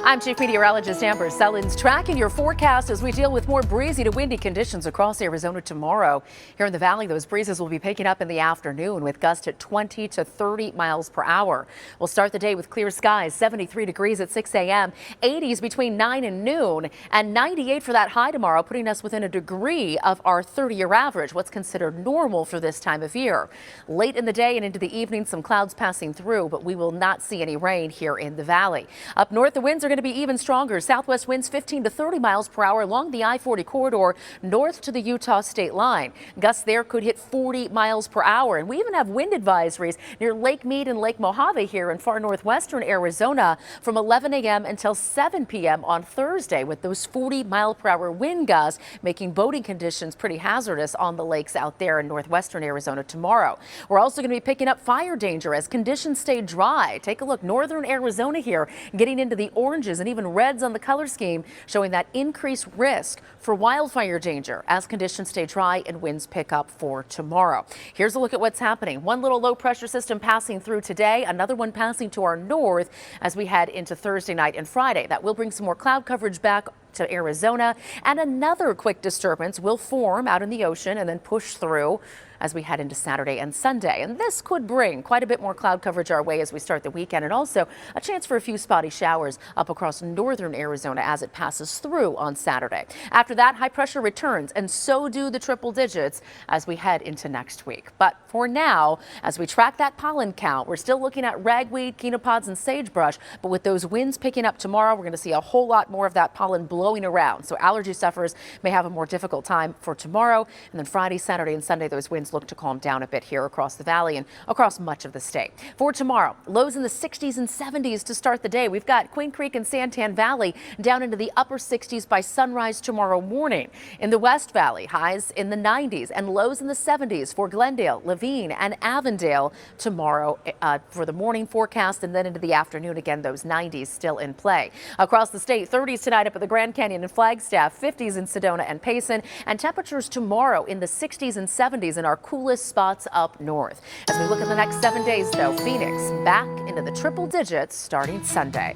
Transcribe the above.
I'm Chief Meteorologist Amber Sellins, tracking your forecast as we deal with more breezy to windy conditions across Arizona tomorrow. Here in the valley, those breezes will be picking up in the afternoon with gusts at 20 to 30 miles per hour. We'll start the day with clear skies, 73 degrees at 6 a.m., 80s between 9 and noon, and 98 for that high tomorrow, putting us within a degree of our 30-year average, what's considered normal for this time of year. Late in the day and into the evening, some clouds passing through, but we will not see any rain here in the valley. Up north, the winds are going to be even stronger. Southwest winds 15 to 30 miles per hour along the I-40 corridor north to the Utah state line. Gusts there could hit 40 miles per hour. And we even have wind advisories near Lake Mead and Lake Mojave here in far northwestern Arizona from 11 a.m. until 7 p.m. on Thursday, with those 40 mile per hour wind gusts making boating conditions pretty hazardous on the lakes out there in northwestern Arizona tomorrow. We're also going to be picking up fire danger as conditions stay dry. Take a look, northern Arizona here getting into the oranges and even reds on the color scheme, showing that increased risk for wildfire danger as conditions stay dry and winds pick up for tomorrow. Here's a look at what's happening. One little low pressure system passing through today, another one passing to our north as we head into Thursday night and Friday. That will bring some more cloud coverage back to Arizona, and another quick disturbance will form out in the ocean and then push through as we head into Saturday and Sunday. And this could bring quite a bit more cloud coverage our way as we start the weekend, and also a chance for a few spotty showers up across northern Arizona as it passes through on Saturday. After that, high pressure returns, and so do the triple digits as we head into next week. But for now, as we track that pollen count, we're still looking at ragweed, quinopods, and sagebrush. But with those winds picking up tomorrow, we're going to see a whole lot more of that pollen blowing around. So allergy sufferers may have a more difficult time for tomorrow. And then Friday, Saturday, and Sunday, those winds look to calm down a bit here across the valley and across much of the state. For tomorrow, lows in the 60s and 70s to start the day. We've got Queen Creek and Santan Valley down into the upper 60s by sunrise tomorrow morning. In the West Valley, highs in the 90s and lows in the 70s for Glendale, Levine, and Avondale tomorrow for the morning forecast, and then into the afternoon again, those 90s still in play. Across the state, 30s tonight up at the Grand Canyon and Flagstaff, 50s in Sedona and Payson, and temperatures tomorrow in the 60s and 70s in our coolest spots up north. As we look at the next 7 days, though, Phoenix back into the triple digits starting Sunday.